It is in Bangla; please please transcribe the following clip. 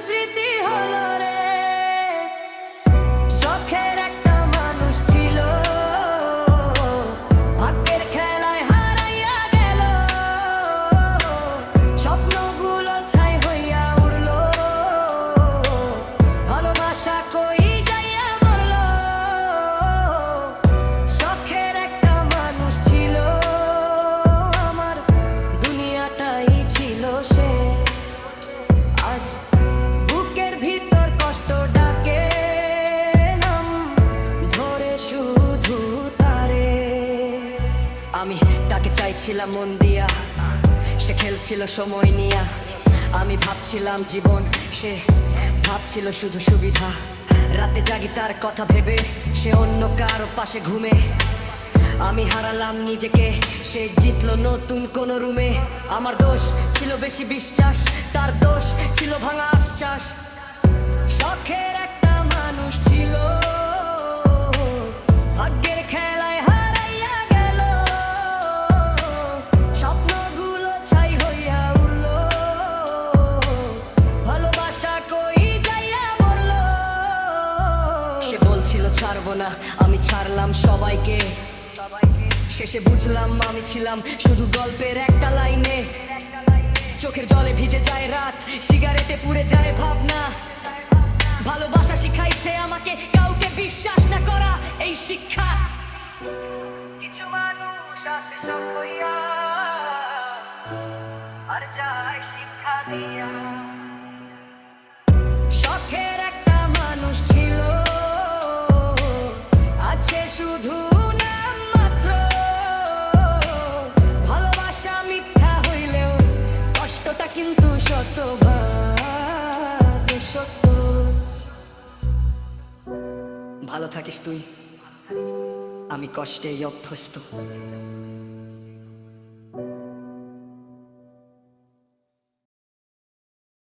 স্মৃতি হলো রে। শখের একটা মানুষ ছিল, ভাগ্যের খেলায় হারাইয়া গেল। স্বপ্নগুলো ছাই হইয়া উড়লো, ভালোবাসা কই যাইয়া মরলো। শখের একটা মানুষ ছিল আমার, দুনিয়াটাই ছিল সে। আজ বুকের ভিতর কষ্ট ডাকে, নাম ধরে শুধু তারে। আমি তাকে চাইছিলাম মন দিয়া, সে খেলছিল সময় নিয়া। আমি ভাবছিলাম জীবন, সে ভাবছিল শুধু সুবিধা। রাতে জাগি তার কথা ভেবে, সে অন্য কারো পাশে ঘুমে। আমি হারালাম নিজেকে, সে জিতলো নতুন কোন রুমে। আমার দোষ ছিল বেশি বিশ্বাস, তার দোষ ছিল ভাঙা আশ্বাস। শখের একটা মানুষ ছিল, ভাগ্যের খেলায় হারাইয়া গেল। স্বপ্নগুলো ছাই হইয়া উড়লো, ভালোবাসা কই যাইয়া মরলো। সে বলছিল ছাড়বো না, আমি ছাড়লাম সবাইকে। শেষে বুঝলাম আমি ছিলাম শুধু গল্পের একটা লাইনে। চোখের জলে ভিজে যায় রাত, সিগারেটে পুড়ে যায় ভাবনা। ভালোবাসা শিখাইছে আমাকে কাউকে বিশ্বাস না করা, এই শিক্ষা। কিছু মানুষ আসে সব হইয়া, আর যায় শিক্ষা দিয়া। শখের একটা মানুষ ছিল, আছে শুধু নাম মাত্র। ভালোবাসা মিথ্যা হইলেও কষ্টটা কিন্তু শতভাগ সত্য। ভালো থাকিস তুই, আমি কষ্টেই অভ্যস্ত।